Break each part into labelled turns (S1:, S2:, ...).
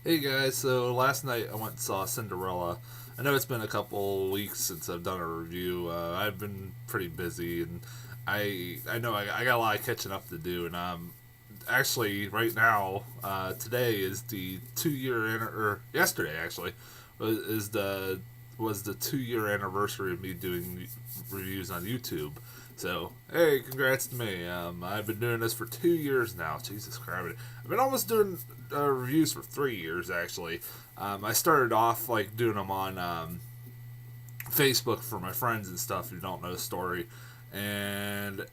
S1: Hey guys, so last night I went and saw Cinderella. I know it's been a couple weeks since I've done a review. I've been pretty busy, and I know I got a lot of catching up to do. And actually right now, today is the 2 year or yesterday actually was the 2 year anniversary of me doing reviews on YouTube. So, hey, congrats to me. I've been doing this for 2 years now. Jesus Christ. I've been almost doing reviews for 3 years, actually. I started off, like, doing them on Facebook for my friends and stuff who don't know the story. And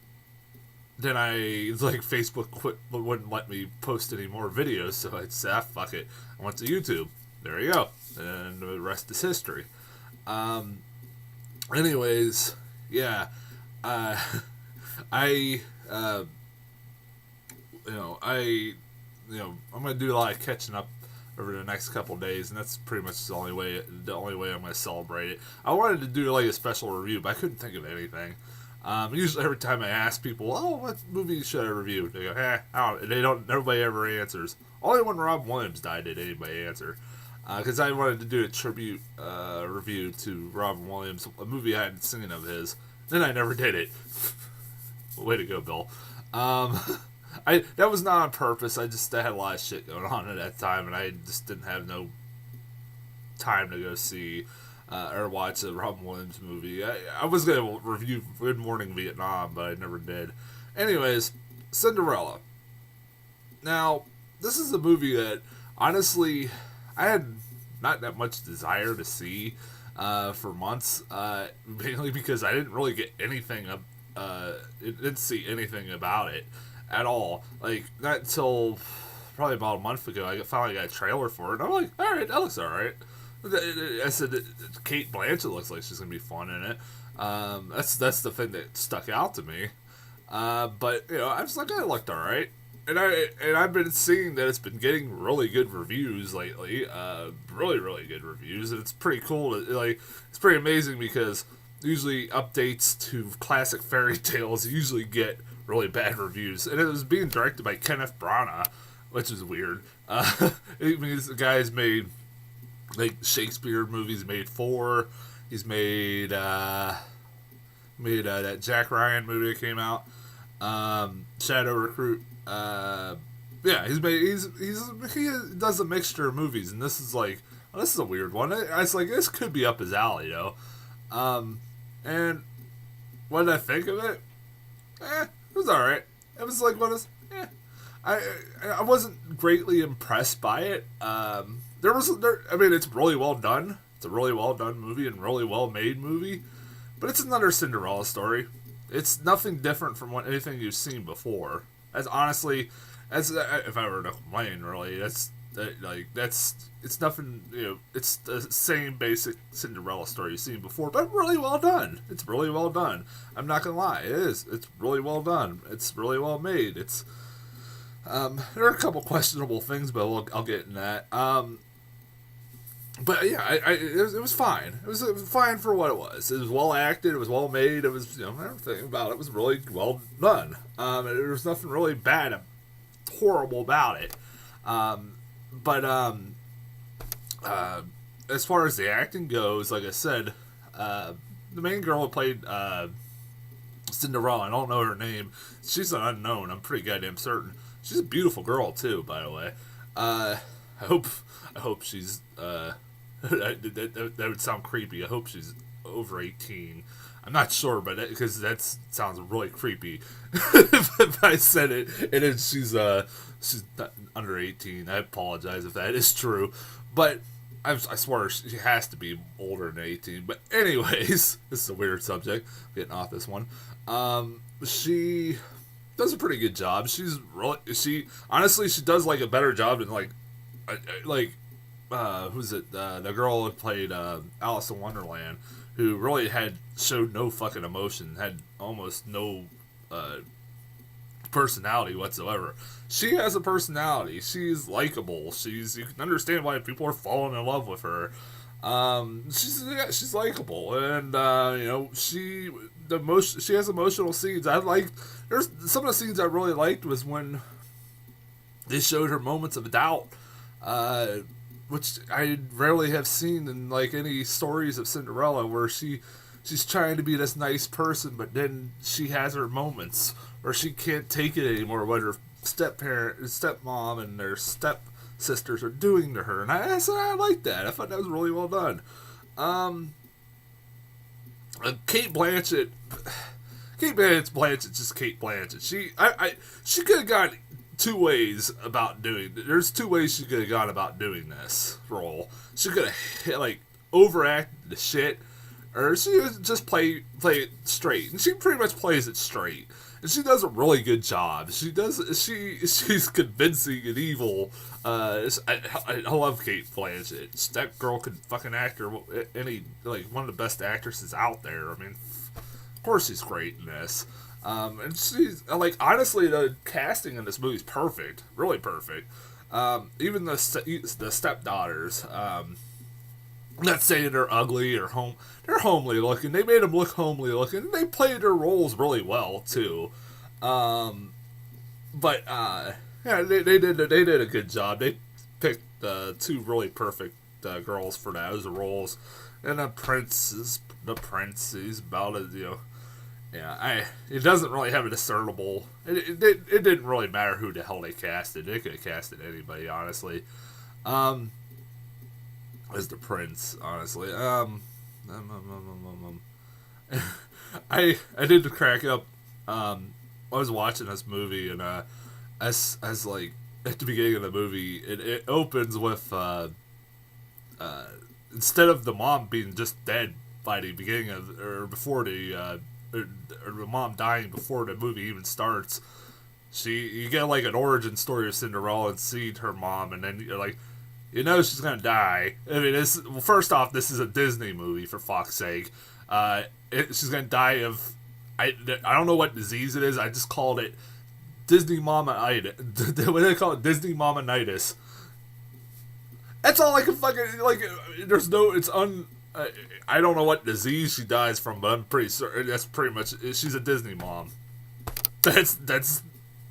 S1: then Facebook wouldn't let me post any more videos, so I said, fuck it. I went to YouTube. There you go. And the rest is history. Um, anyways, yeah. Uh, I, uh, I'm gonna do a lot of catching up over the next couple of days, and that's pretty much the only way I'm gonna celebrate it. I wanted to do like a special review, but I couldn't think of anything. Usually, every time I ask people, "Oh, what movie should I review?" They go, I don't." They don't. Nobody ever answers. Only when Rob Williams died did anybody answer. Because I wanted to do a tribute review to Robin Williams, a movie I hadn't seen of his. Then I never did it. Way to go, Bill. Um, I that was not on purpose. I had a lot of shit going on at that time, and I just didn't have no time to go see or watch a Robin Williams movie. I was gonna review Good Morning Vietnam, but I never did. Anyways, Cinderella. Now, this is a movie that honestly I had not that much desire to see for months, mainly because I didn't really get anything didn't see anything about it at all. Like, not until probably about a month ago, I finally got a trailer for it, and I'm like, alright, that looks alright. I said, Kate Blanchett looks like she's going to be fun in it. That's the thing that stuck out to me. But, I was like, it looked alright. And I've been seeing that it's been getting really good reviews lately, really really good reviews, and it's pretty cool. It's pretty amazing because usually updates to classic fairy tales usually get really bad reviews, and it was being directed by Kenneth Branagh, which is weird. It means the guy's made like Shakespeare movies, made four. He's made that Jack Ryan movie that came out, Shadow Recruit. Yeah, he does a mixture of movies, and this is like, well, this is a weird one. I was like, this could be up his alley, though. And what did I think of it? It was alright. It was like one of those, I wasn't greatly impressed by it. I mean, it's really well done. It's a really well done movie and really well made movie, but it's another Cinderella story. It's nothing different from anything you've seen before. As honestly, if I were to complain, really, it's nothing. It's the same basic Cinderella story you've seen before, but really well done. It's really well done. I'm not gonna lie, it is. It's really well done. It's really well made. There are a couple questionable things, but I'll get in that. But yeah, it was fine. It was fine for what it was. It was well acted. It was well made. It was, everything about it was really well done. There was nothing really bad, horrible about it. But as far as the acting goes, like I said, the main girl who played Cinderella, I don't know her name. She's an unknown. I'm pretty goddamn certain. She's a beautiful girl too, by the way. I hope she's. That would sound creepy. I hope she's over 18. I'm not sure, but because that sounds really creepy. If I said it and then she's not under 18, I apologize if that is true. But I swear she has to be older than 18. But anyways, this is a weird subject. Getting off this one. She does a pretty good job. She honestly she does like a better job than who's it? The girl who played Alice in Wonderland, who really showed no fucking emotion, had almost no personality whatsoever. She has a personality. She's likable. You can understand why people are falling in love with her. She's likable, and she has emotional scenes. There's some of the scenes I really liked was when they showed her moments of doubt. which I rarely have seen in like any stories of Cinderella, where she's trying to be this nice person, but then she has her moments where she can't take it anymore. What her stepmom, and their stepsisters are doing to her, and I like that. I thought that was really well done. Kate Blanchett. Kate Blanchett's just Kate Blanchett. She could have gone two ways about doing. There's two ways she could have gone about doing this role. She could have like overacted the shit, or she would just play it straight. And she pretty much plays it straight, and she does a really good job. She's convincing and evil. I love Kate Blanchett. That girl could fucking act her any like one of the best actresses out there. I mean, of course she's great in this. And she's like, honestly, the casting in this movie is perfect, really perfect. Even the stepdaughters. Not saying they're ugly or they're homely looking. They made them look homely looking. And they played their roles really well too. Yeah, they did a good job. They picked two really perfect girls for those roles, and the prince, he's about as, yeah. It doesn't really have a discernible. It didn't really matter who the hell they casted. They could have casted anybody, honestly. As the prince, honestly. I did crack up. I was watching this movie, and as like at the beginning of the movie, it opens with instead of the mom being just dead by the beginning of, or before the the mom dying before the movie even starts, you get like an origin story of Cinderella and see her mom, and then you're like, she's gonna die. I mean, first off, this is a Disney movie, for fuck's sake. She's gonna die of, I don't know what disease it is. I just called it Disney Mama-itis. What do they call it? Disney Mama-nitis. That's all I can fucking, like, there's no, I don't know what disease she dies from, but I'm pretty certain that's pretty much, she's a Disney mom. That's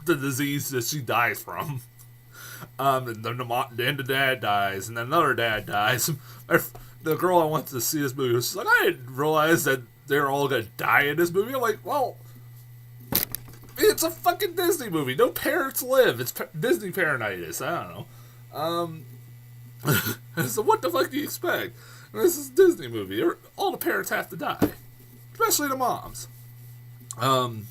S1: the disease that she dies from. And then the dad dies, and then another dad dies. The girl I went to see this movie, she's like, I didn't realize that they're all gonna die in this movie. I'm like, well, it's a fucking Disney movie. No parents live. It's Disney parentitis. I don't know. So what the fuck do you expect? This is a Disney movie. All the parents have to die, especially the moms. Some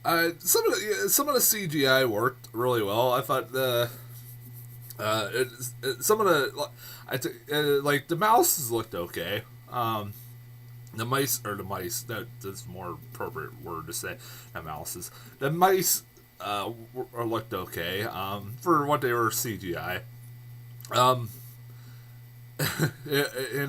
S1: of the CGI worked really well. I thought like the mouses looked okay. The mice, that's a more appropriate word to say. The mouses. The mice looked okay for what they were CGI. And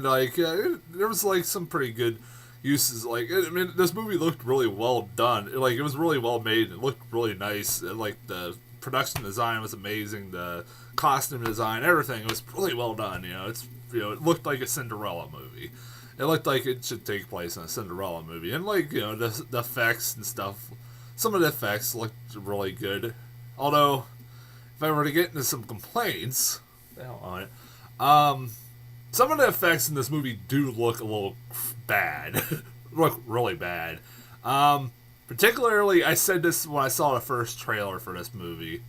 S1: like there was like some pretty good uses. Like, I mean, this movie looked really well done. Like, it was really well made. It looked really nice. And, like, the production design was amazing. The costume design, everything was really well done. It looked like a Cinderella movie. It looked like it should take place in a Cinderella movie. And, like, the effects and stuff, some of the effects looked really good. Although, if I were to get into some complaints on it, some of the effects in this movie do look a little bad. Look really bad. Particularly, I said this when I saw the first trailer for this movie.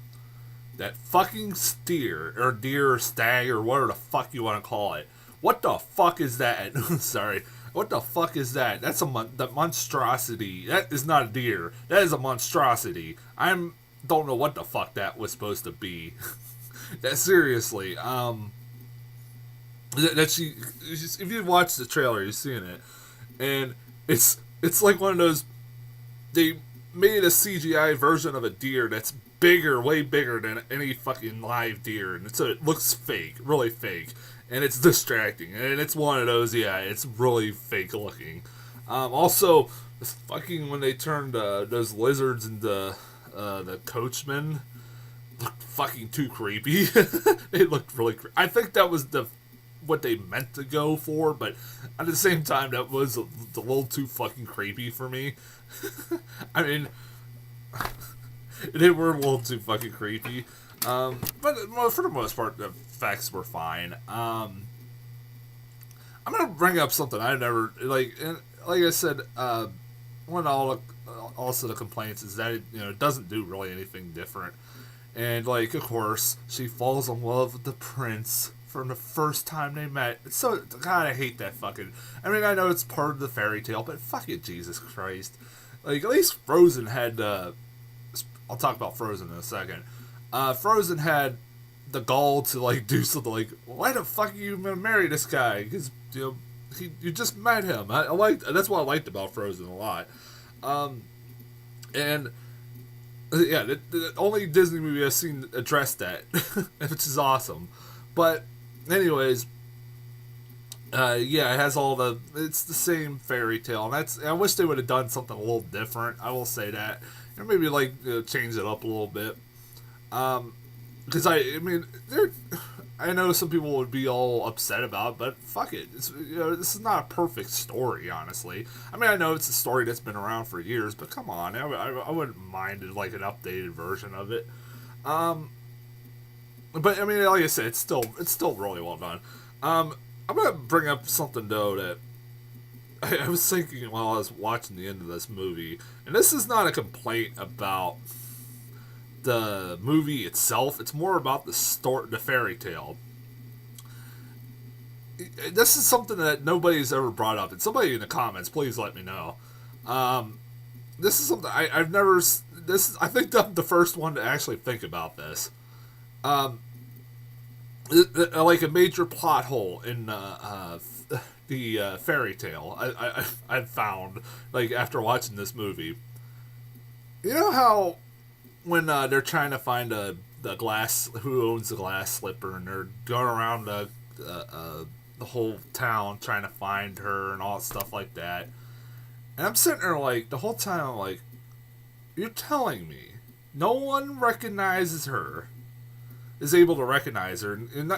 S1: That fucking steer, or deer, or stag, or whatever the fuck you want to call it. What the fuck is that? Sorry. What the fuck is that? That's the monstrosity. That is not a deer. That is a monstrosity. Don't know what the fuck that was supposed to be. That seriously, if you watch the trailer, you've seen it, and it's like one of those, they made a CGI version of a deer that's bigger, way bigger than any fucking live deer, and so it looks fake, really fake, and it's distracting, and it's one of those, it's really fake looking. Also, fucking when they turned those lizards into the coachmen, looked fucking too creepy. They looked really creepy. I think that was what they meant to go for, but at the same time, that was a little too fucking creepy for me. I mean, they were a little too fucking creepy. But well, for the most part, the effects were fine. I'm gonna bring up something I never like. And like I said, one of also the complaints is that it doesn't do really anything different. And like, of course, she falls in love with the prince from the first time they met. It's so God, I hate that fucking. I mean, I know it's part of the fairy tale, but fuck it, Jesus Christ. Like, at least Frozen had. I'll talk about Frozen in a second. Frozen had the gall to like do something like, why the fuck are you gonna marry this guy? Because you just met him. I liked that's what I liked about Frozen a lot. And yeah, the only Disney movie I've seen address that, which is awesome. But anyways, yeah, it has it's the same fairy tale, and I wish they would have done something a little different. I will say that, and maybe like change it up a little bit. Because I mean, I know some people would be all upset about it, but fuck it. This is not a perfect story, honestly. I mean, I know it's a story that's been around for years, but come on, I wouldn't mind like an updated version of it. But I mean, like I said, it's still really well done. I'm gonna bring up something though that I was thinking while I was watching the end of this movie, and this is not a complaint about the movie itself. It's more about the fairy tale. This is something that nobody's ever brought up, and somebody in the comments, please let me know. This is something I've never. I think I'm the first one to actually think about this. Like a major plot hole in the fairy tale. I've found like after watching this movie. You know how when they're trying to find who owns the glass slipper, and they're going around the whole town trying to find her and all stuff like that. And I'm sitting there like the whole time I'm like, you're telling me no one recognizes her, is able to recognize her, and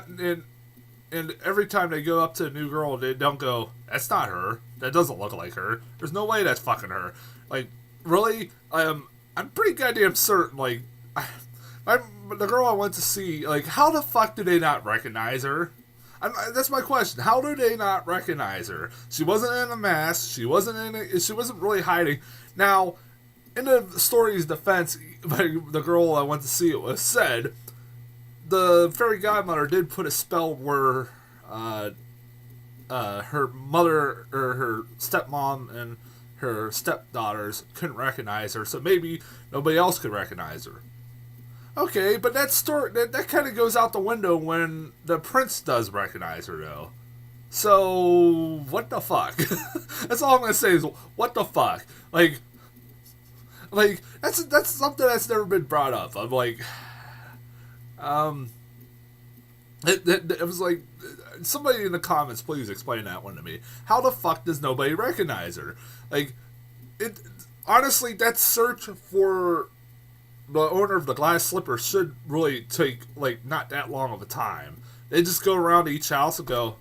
S1: every time they go up to a new girl, they don't go, that's not her, that doesn't look like her, there's no way that's fucking her. Like, really? I'm pretty goddamn certain, like, the girl I went to see, like, how the fuck do they not recognize her? That's my question. How do they not recognize her? She wasn't in a mask. She wasn't really hiding. Now, in the story's defense, the girl I went to see it with said the fairy godmother did put a spell where her mother or her stepmom and her stepdaughters couldn't recognize her, so maybe nobody else could recognize her. Okay, but that kind of goes out the window when the prince does recognize her, though. So what the fuck? That's all I'm gonna say is what the fuck. Like that's something that's never been brought up. I'm like, it was like, somebody in the comments, please explain that one to me. How the fuck does nobody recognize her? Like, honestly, that search for the owner of the glass slipper should really take, like, not that long of a time. They just go around to each house and go,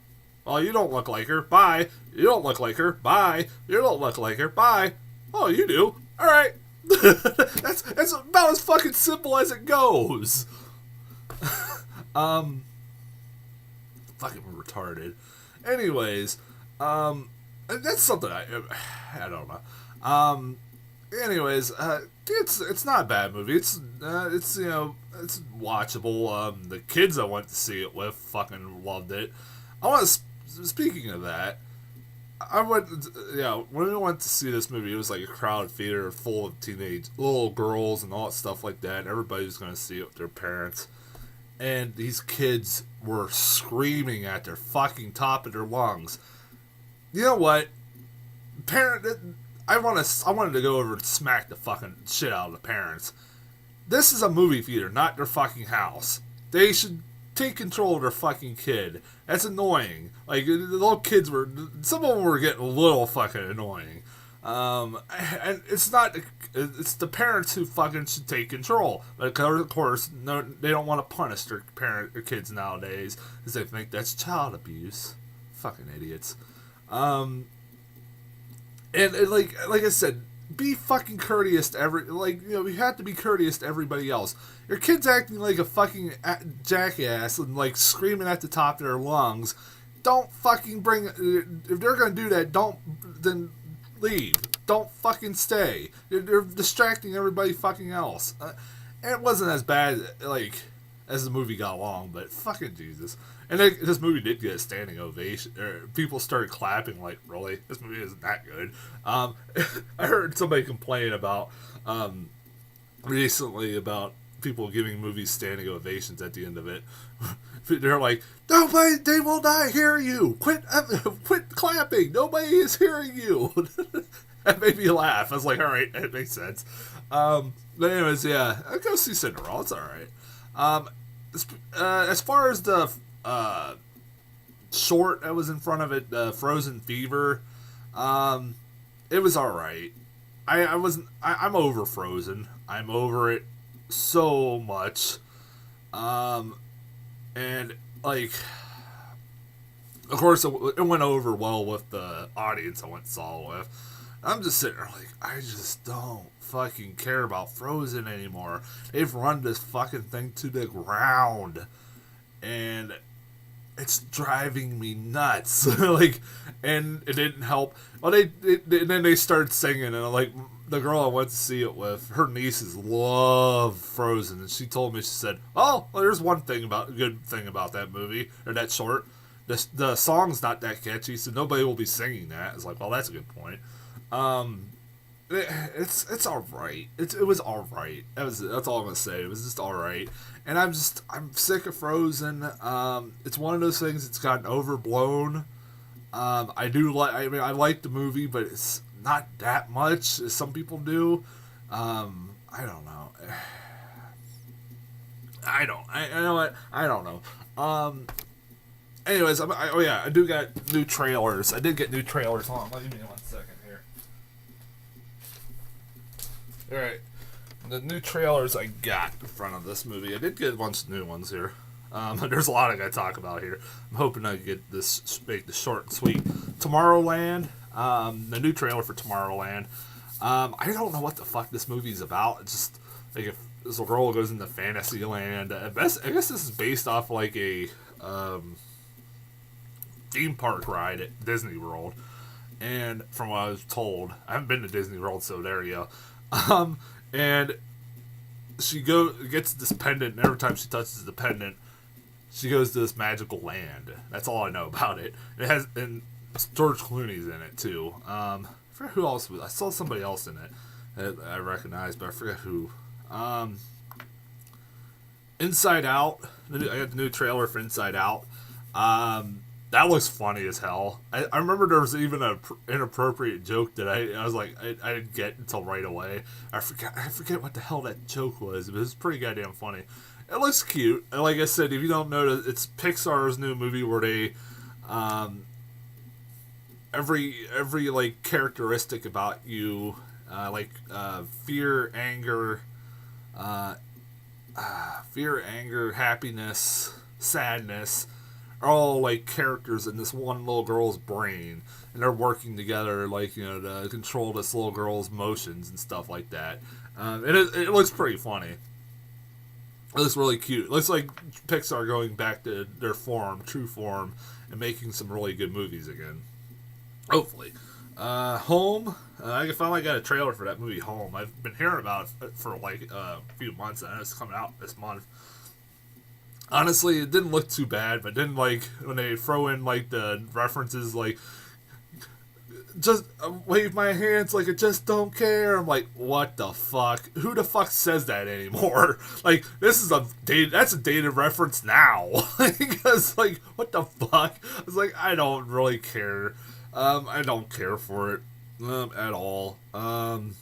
S1: oh, you don't look like her, bye. You don't look like her, bye. You don't look like her, bye. Oh, you do. Alright. That's about as fucking simple as it goes. Fucking retarded. Anyways, that's something I don't know. Anyways, it's not a bad movie. It's it's watchable. The kids I went to see it with fucking loved it. Speaking of that, when we went to see this movie, it was like a crowded theater full of teenage little girls and all that stuff like that, and everybody was going to see it with their parents. And these kids were screaming at their fucking top of their lungs. You know what? I wanted to go over and smack the fucking shit out of the parents. This is a movie theater, not their fucking house. They should take control of their fucking kid. That's annoying. Like, the little kids some of them were getting a little fucking annoying. And it's the parents who fucking should take control. But of course, no, they don't want to punish their kids nowadays, because they think that's child abuse. Fucking idiots. And like I said, be fucking courteous to you have to be courteous to everybody else. Your kid's acting like a fucking jackass and like screaming at the top of their lungs. Don't fucking bring. If they're gonna do that, then leave. Don't fucking stay. They're distracting everybody fucking else. And it wasn't as bad as the movie got along, but fucking Jesus. And this movie did get a standing ovation. People started clapping like, really? This movie isn't that good. I heard somebody complain about recently about people giving movies standing ovations at the end of it. They're like, nobody, they will not hear you. Quit clapping. Nobody is hearing you. That made me laugh. I was like, all right, that makes sense. But anyways, yeah, I'll go see Cinderella. It's all right. As far as the short that was in front of it, Frozen Fever, it was all right. I'm over Frozen. I'm over it so much. And like, of course, it went over well with the audience I went and saw it with. I'm just sitting there like, I just don't fucking care about Frozen anymore. They've run this fucking thing to the ground, and it's driving me nuts. And it didn't help. Well, then they started singing, and like the girl I went to see it with, her nieces love Frozen, and she told me, she said, "Oh, well, there's one good thing about that movie or that short. The song's not that catchy, so nobody will be singing that." It's like, well, that's a good point. It's all right. It was all right. That's all I'm gonna say. It was just all right. And I'm sick of Frozen. It's one of those things that's gotten overblown. I like the movie, but it's not that much as some people do. I don't know. I know what? I don't know. Anyways, I do got new trailers. I did get new trailers. Hold on, give me 1 second here. Alright. The new trailers I got in front of this movie. I did get a bunch of new ones here. There's a lot I gotta talk about here. I'm hoping I get make this short and sweet. Tomorrowland. The new trailer for Tomorrowland. I don't know what the fuck this movie's about. It's just like if this little girl goes into Fantasyland. I guess this is based off like a theme park ride at Disney World. And from what I was told, I haven't been to Disney World, so there you go. And she gets this pendant, and every time she touches the pendant, she goes to this magical land. That's all I know about it. And George Clooney's in it too. I forget who else was. I saw somebody else in it that I recognized, but I forget who. Inside Out. I got the new trailer for Inside Out. That looks funny as hell. I remember there was even an inappropriate joke that I was like, I didn't get until right away. I forget what the hell that joke was, but it was pretty goddamn funny. It looks cute. And like I said, if you don't know, it's Pixar's new movie where they, every like characteristic about you, fear, anger, happiness, sadness, are all like characters in this one little girl's brain, and they're working together, to control this little girl's emotions and stuff like that. And it looks pretty funny. It looks really cute. It looks like Pixar going back to their true form, and making some really good movies again. Hopefully. Home. I finally got a trailer for that movie, Home. I've been hearing about it for a few months, and it's coming out this month. Honestly, it didn't look too bad, but then when they throw in the references just wave my hands like I just don't care. I'm like, what the fuck? Who the fuck says that anymore? This is that's a dated reference now. Because what the fuck? I was like, I don't really care. I don't care for it at all. And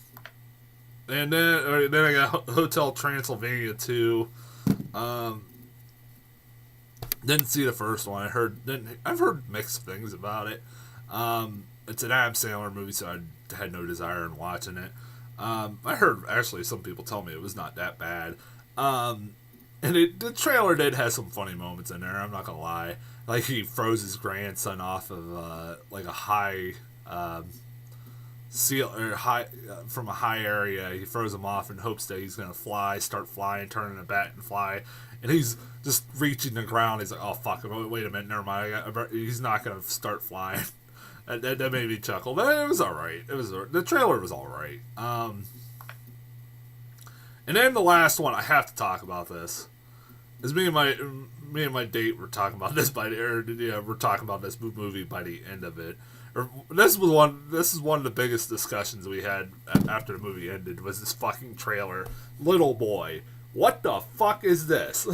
S1: then I got Hotel Transylvania 2. Didn't see the first one. I've heard mixed things about it. It's an Adam Sandler movie, so I had no desire in watching it. I heard actually some people tell me it was not that bad. And the trailer did have some funny moments in there. I'm not gonna lie. He froze his grandson off of a high seal or high from a high area. He throws him off in hopes that he's gonna start flying, turning a bat and fly. And he's just reaching the ground. He's like, "Oh fuck! Wait a minute, never mind. He's not gonna start flying." That made me chuckle, but it was all right. The trailer was all right. And then the last one, I have to talk about this. Is me and my date were talking about this we're talking about this movie by the end of it. This is one of the biggest discussions we had after the movie ended. Was this fucking trailer? Little boy, what the fuck is this?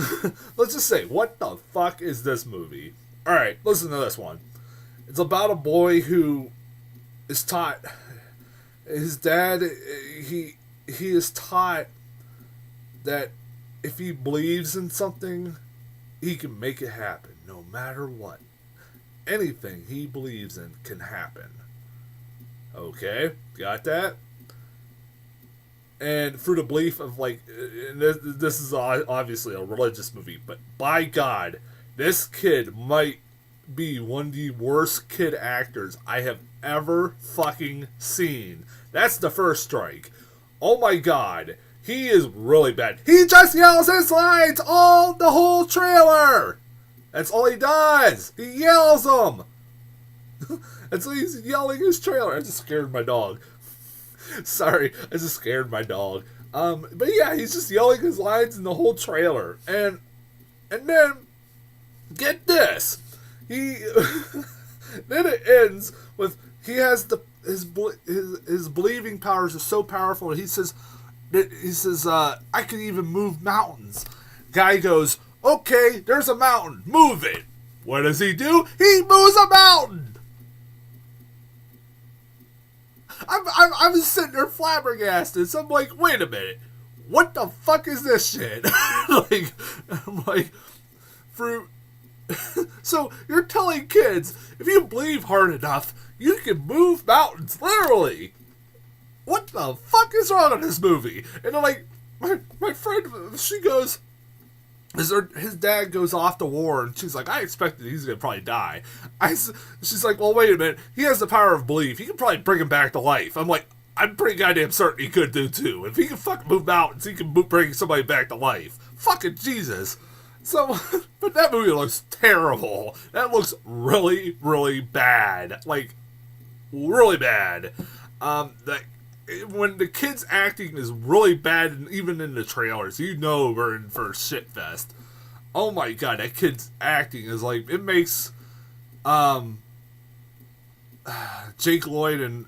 S1: Let's just say, what the fuck is this movie? All right, listen to this one. It's about a boy who is taught. His dad, he is taught that if he believes in something, he can make it happen, no matter what. Anything he believes in can happen. Okay, got that? And through the belief of, like, and this is obviously a religious movie, but by God, this kid might be one of the worst kid actors I have ever fucking seen. That's the first strike. Oh my God. He is really bad. He just yells his lines all the whole trailer. That's all he does. He yells them. And so he's yelling his trailer. I just scared my dog. Sorry, I just scared my dog. But yeah, he's just yelling his lines in the whole trailer. And then, get this. He then it ends with he has his believing powers are so powerful. He says, I can even move mountains. Guy goes, okay, there's a mountain, move it. What does he do? He moves a mountain. I'm sitting there flabbergasted. So I'm like, wait a minute, what the fuck is this shit? I'm like, fruit. So you're telling kids, if you believe hard enough, you can move mountains, literally. What the fuck is wrong with this movie? And I'm like, my friend, she goes, his dad goes off to war, and she's like, I expected he's going to probably die. She's like, well, wait a minute. He has the power of belief. He can probably bring him back to life. I'm like, I'm pretty goddamn certain he could do too. If he can fucking move mountains, he can bring somebody back to life. Fucking Jesus. So, but that movie looks terrible. That looks really, really bad. Like, really bad. When the kid's acting is really bad, and even in the trailers, you know we're in for a shit fest. Oh my God, that kid's acting is like, it makes Jake Lloyd in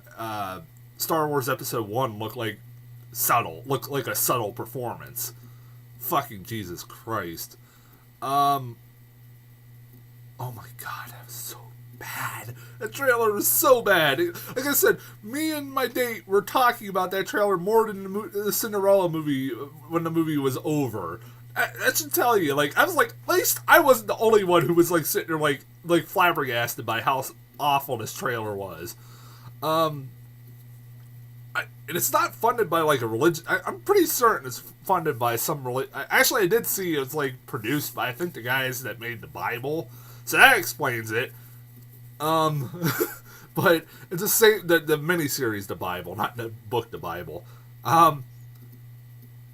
S1: Star Wars Episode 1 look like a subtle performance. Fucking Jesus Christ. Oh my God, that was so bad. That trailer was so bad. Like I said, me and my date were talking about that trailer more than the Cinderella movie when the movie was over. That should tell you. Like, I was like, at least I wasn't the only one who was like sitting there like flabbergasted by how awful this trailer was. And it's not funded by like a religion. I'm pretty certain it's funded by some religion. Actually, I did see it's like produced by, I think, the guys that made the Bible, so that explains it. But it's the same, the miniseries, the Bible, not the book, the Bible.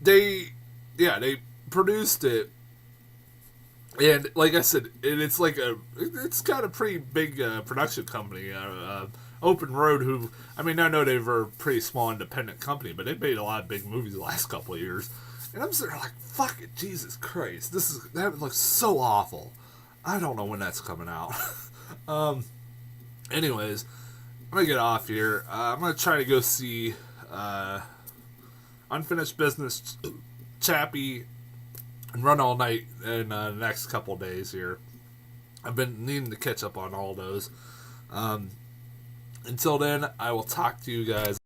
S1: They produced it, and like I said, it's got a pretty big production company. Open Road, who, I mean, I know they were a pretty small independent company, but they've made a lot of big movies the last couple of years. And I'm sitting there like, fuck it, Jesus Christ, that looks so awful. I don't know when that's coming out. Anyways, I'm gonna get off here. I'm gonna try to go see Unfinished Business, Chappie, and Run All Night in the next couple of days here. I've been needing to catch up on all those. Until then, I will talk to you guys